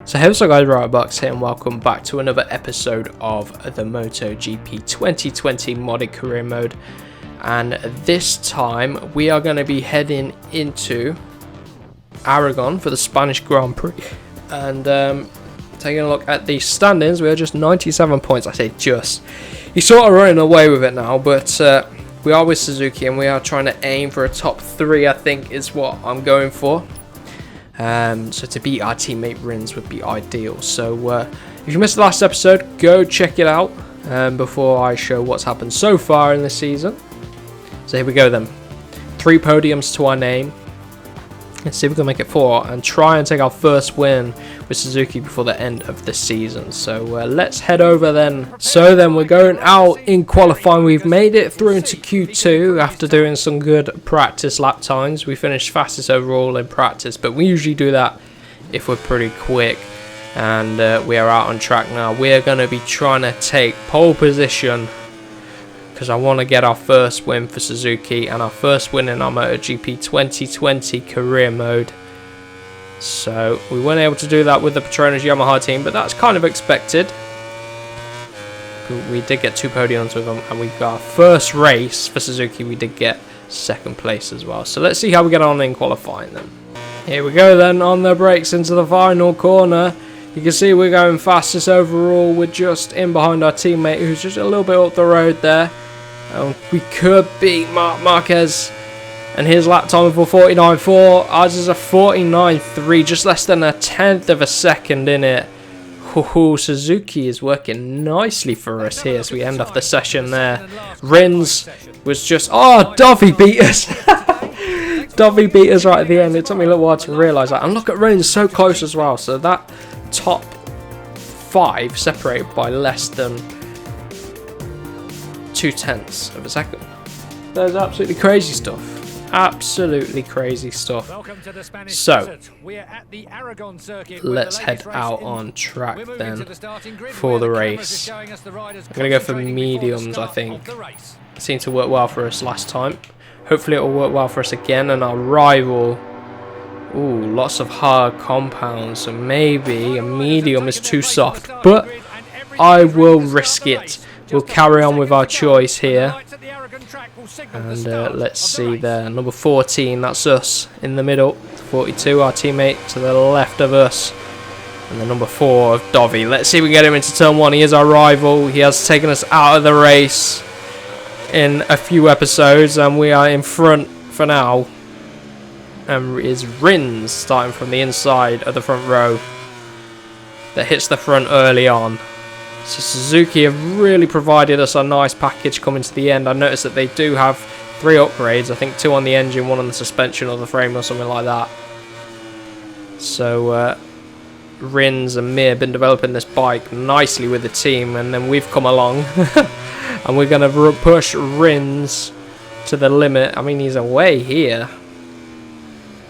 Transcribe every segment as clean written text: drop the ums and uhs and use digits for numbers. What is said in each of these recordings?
So hey, what's up guys, Bucks here and welcome back to another episode of the MotoGP 2020 modded career mode. And this time we are going to be heading into Aragon for the Spanish Grand Prix. And taking a look at the standings, we are just 97 points. I say just. He's sort of running away with it now, but we are with Suzuki and we are trying to aim for a top 3, I think is what I'm going for. So to beat our teammate Rins would be ideal. So if you missed the last episode, go check it out before I show what's happened so far in the season. So here we go then. 3 podiums to our name. Let's see if we can make it 4 and try and take our first win with Suzuki before the end of the season. So let's head over then. So then we're going out in qualifying. We've made it through into Q2 after doing some good practice lap times. We finished fastest overall in practice, but we usually do that if we're pretty quick. And we are out on track now. We're going to be trying to take pole position, because I want to get our first win for Suzuki and our first win in our MotoGP 2020 career mode. So we weren't able to do that with the Petronas Yamaha team, but that's kind of expected. We did get 2 podiums with them, and we got our first race for Suzuki. We did get 2nd place as well. So let's see how we get on in qualifying then. Here we go then, on the brakes into the final corner. You can see we're going fastest overall. We're just in behind our teammate who's just a little bit up the road there. We could beat Marquez, and his lap time for 49.4. Ours is a 49.3, just less than a 10th of a second in it. Suzuki is working nicely for us here as we end off the session there. Rins was just... Oh, Dovey beat us! Dovey beat us right at the end. It took me a little while to realise that. And look at Rins, so close as well. So that top 5 separated by less than 0.2 of a second. That's absolutely crazy stuff. Absolutely crazy stuff. So let's head out on track then for the race. I'm going to go for mediums, I think. It seemed to work well for us last time. Hopefully it will work well for us again. And our rival, ooh, lots of hard compounds, so maybe a medium is too soft, but I will risk it. We'll carry on with our choice here. And let's see there. Number 14, that's us in the middle. 42, our teammate to the left of us. And the number 4 of Dovey. Let's see if we can get him into turn 1. He is our rival. He has taken us out of the race in a few episodes. And we are in front for now. And is Rins starting from the inside of the front row. That hits the front early on. So Suzuki have really provided us a nice package coming to the end. I noticed that they do have 3 upgrades. I think 2 on the engine, 1 on the suspension or the frame or something like that. So Rins and Mir have been developing this bike nicely with the team. And then we've come along. And we're going to push Rins to the limit. I mean, he's away here.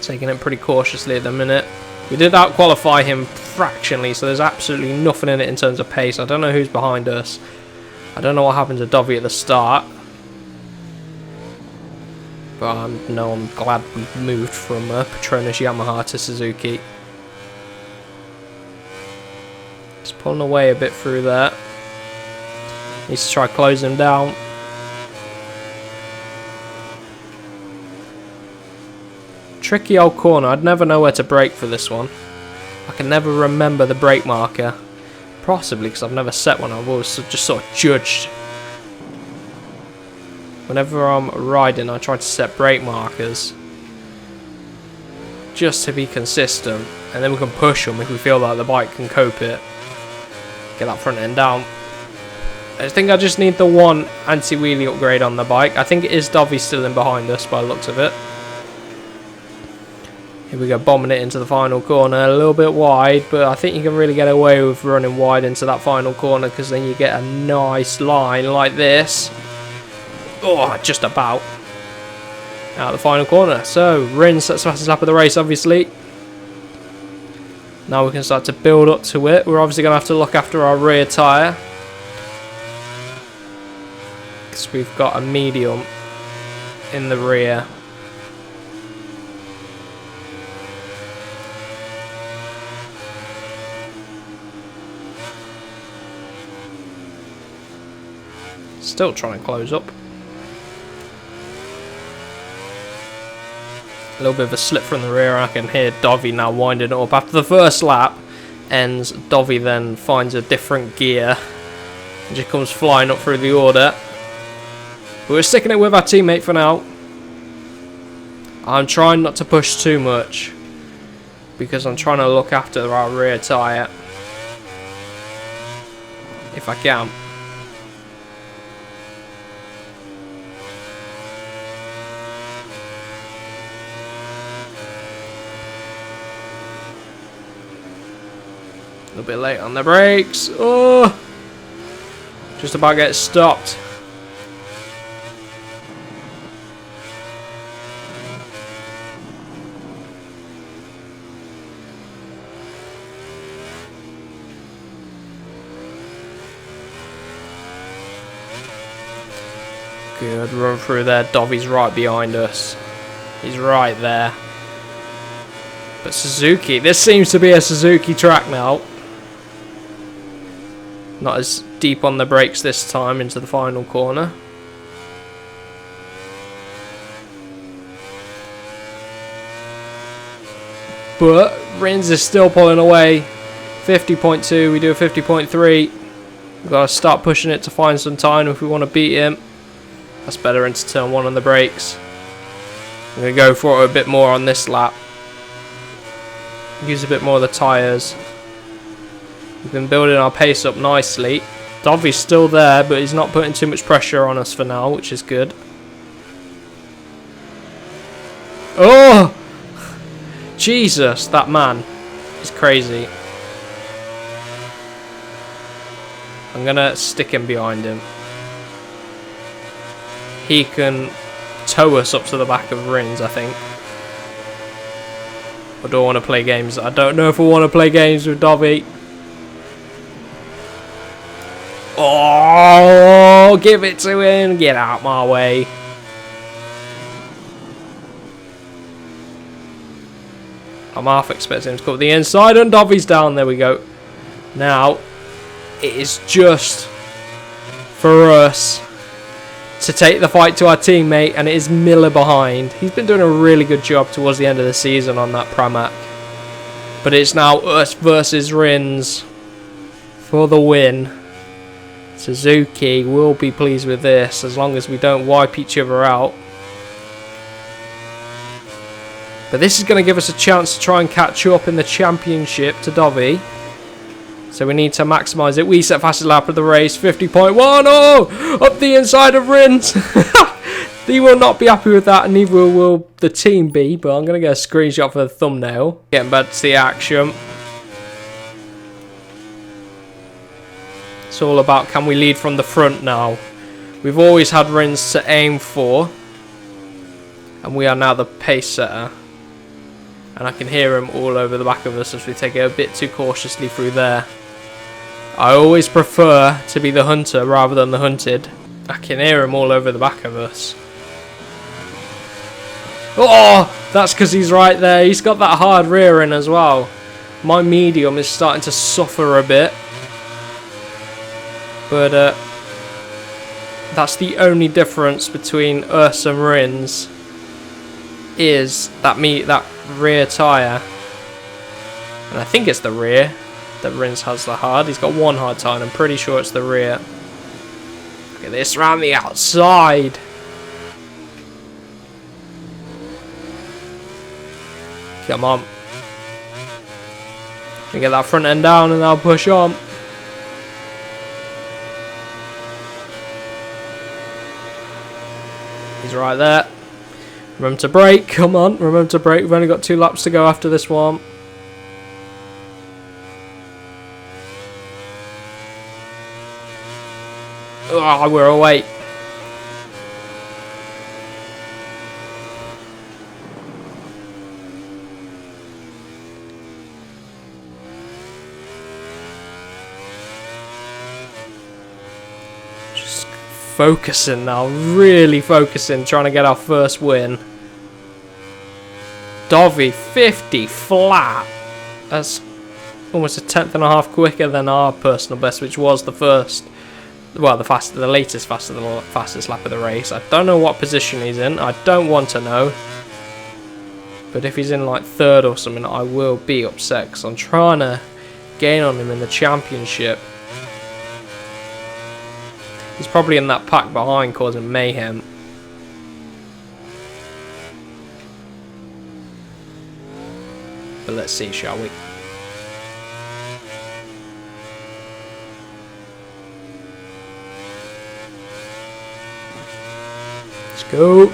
Taking it pretty cautiously at the minute. We did out-qualify him fractionally, so there's absolutely nothing in it in terms of pace. I don't know who's behind us. I don't know what happened to Dovey at the start. But I'm glad we moved from Petronas Yamaha to Suzuki. Just pulling away a bit through there. Needs to try closing him down. Tricky old corner. I'd never know where to brake for this one. I can never remember the brake marker. Possibly because I've never set one. I've always just sort of judged. Whenever I'm riding, I try to set brake markers. Just to be consistent. And then we can push them if we feel like the bike can cope it. Get that front end down. I think I just need the 1 anti-wheelie upgrade on the bike. I think it is Dovey still in behind us by the looks of it. Here we go, bombing it into the final corner, a little bit wide, but I think you can really get away with running wide into that final corner because then you get a nice line like this. Oh, just about. Out of the final corner. So, Rins sets the fastest lap of the race, obviously. Now we can start to build up to it. We're obviously going to have to look after our rear tyre, because we've got a medium in the rear. Still trying to close up. A little bit of a slip from the rear. I can hear Dovi now winding it up. After the first lap ends, Dovi then finds a different gear and just comes flying up through the order. But we're sticking it with our teammate for now. I'm trying not to push too much because I'm trying to look after our rear tyre if I can. A little bit late on the brakes. Oh, just about get stopped. Good run through there. Dovi's right behind us. He's right there. But Suzuki, this seems to be a Suzuki track now. Not as deep on the brakes this time into the final corner. But Rins is still pulling away. 50.2, we do a 50.3. We've got to start pushing it to find some time if we want to beat him. That's better into turn 1 on the brakes. I'm going to go for it a bit more on this lap. Use a bit more of the tyres. We've been building our pace up nicely. Dovi's still there, but he's not putting too much pressure on us for now, which is good. Oh! Jesus, that man is crazy. I'm going to stick him behind him. He can tow us up to the back of Rins, I think. I don't want to play games. I don't know if I want to play games with Dovi. Oh, give it to him. Get out my way. I'm half expecting him to come up the inside, and Dovi's down. There we go. Now, it is just for us to take the fight to our teammate, and it is Miller behind. He's been doing a really good job towards the end of the season on that Pramac. But it's now us versus Rins for the win. Suzuki will be pleased with this as long as we don't wipe each other out. But this is going to give us a chance to try and catch up in the championship to Dovi. So we need to maximise it. We set fastest lap of the race, 50.1. Oh! Up the inside of Rins. He will not be happy with that, and neither will the team be. But I'm going to get a screenshot for the thumbnail. Getting back to the action. It's all about can we lead from the front now. We've always had Rins to aim for. And we are now the pace setter. And I can hear him all over the back of us as we take it a bit too cautiously through there. I always prefer to be the hunter rather than the hunted. I can hear him all over the back of us. Oh, that's because he's right there. He's got that hard rear in as well. My medium is starting to suffer a bit. But that's the only difference between us and Rins. Is that rear tyre. And I think it's the rear that Rins has the hard. He's got one hard tyre, and I'm pretty sure it's the rear. Look at this around the outside. Come on. We get that front end down and I'll push on. He's right there. Remember to brake, come on, remember to brake. We've only got 2 laps to go after this one. Oh, we're away. Just focusing now, really focusing, trying to get our first win. Dovi 50 flat. That's almost a 10th and a half quicker than our personal best, which was the first well, the latest fastest lap of the race. I don't know what position he's in. I don't want to know. But if he's in like 3rd or something, I will be upset because I'm trying to gain on him in the championship. He's probably in that pack behind causing mayhem. But let's see, shall we? Let's go.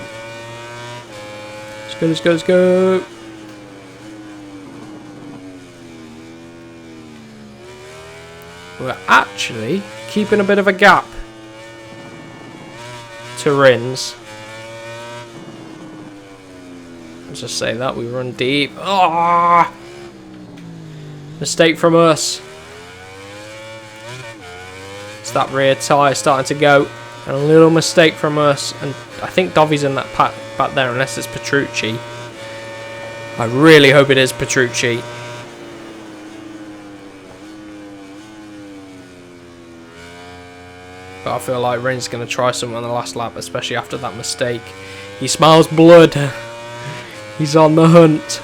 Let's go, let's go, let's go. We're actually keeping a bit of a gap to Rins. Let's just say that we run deep. Ah! Mistake from us. It's that rear tyre starting to go. And a little mistake from us. And I think Dovi's in that pack back there, unless it's Petrucci. I really hope it is Petrucci. But I feel like Rins going to try something on the last lap, especially after that mistake. He smells blood. He's on the hunt.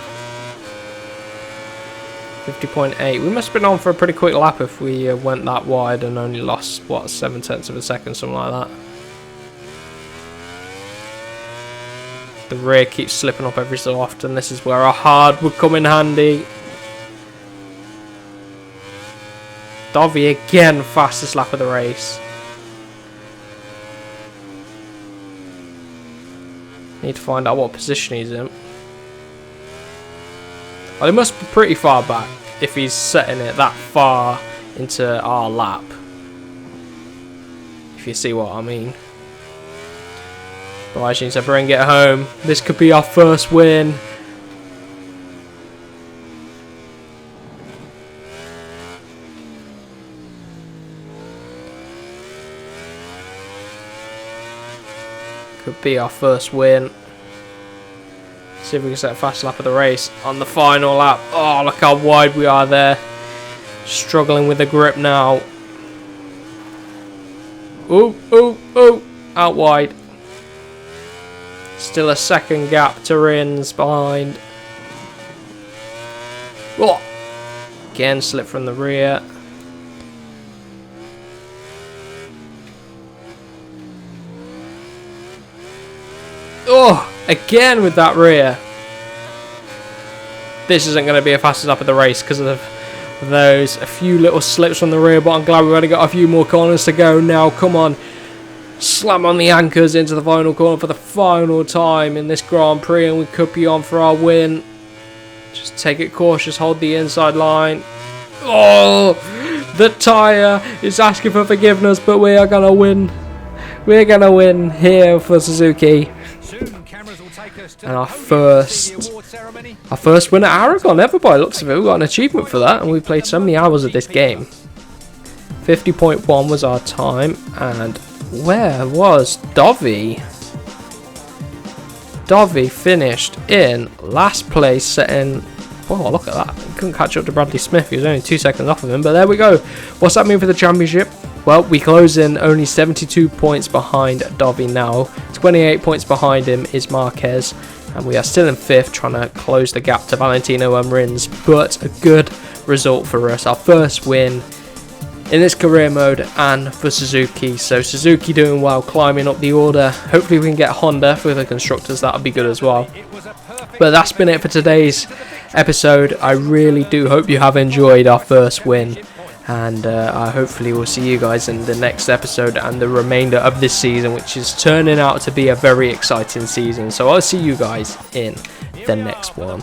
50.8. We must have been on for a pretty quick lap if we went that wide and only lost, what, 7/10 of a second, something like that. The rear keeps slipping up every so often. This is where a hard would come in handy. Dovi again, fastest lap of the race. Need to find out what position he's in. Well, he must be pretty far back if he's setting it that far into our lap. If you see what I mean. But I just need to bring it home. This could be our first win. Could be our first win. See if we can set a fast lap of the race on the final lap. Oh, look how wide we are there. Struggling with the grip now. Ooh, ooh, ooh. Out wide. Still a second gap to Rins behind. Oh. Again, slip from the rear. Oh, again with that rear. This isn't going to be a fastest lap of the race because of those a few little slips from the rear, but I'm glad we've only got a few more corners to go now. Come on. Slam on the anchors into the final corner for the final time in this Grand Prix, and we could be on for our win. Just take it cautious, hold the inside line. Oh, the tyre is asking for forgiveness, but we are going to win. We're going to win here for Suzuki. And our first win at Aragon ever, by the looks of it. We got an achievement for that, and we played so many hours of this game. 50.1 was our time, and where was Dovi? Dovi finished in last place, setting... Oh, look at that. He couldn't catch up to Bradley Smith. He was only 2 seconds off of him, but there we go. What's that mean for the championship? Well, we close in only 72 points behind Dovi now. 28 points behind him is Marquez. And we are still in 5th, trying to close the gap to Valentino and Rins. But a good result for us. Our first win in this career mode and for Suzuki. So Suzuki doing well, climbing up the order. Hopefully we can get Honda for the constructors. That would be good as well. But that's been it for today's episode. I really do hope you have enjoyed our first win. And I hopefully will see you guys in the next episode and the remainder of this season, which is turning out to be a very exciting season. So I'll see you guys in the next one.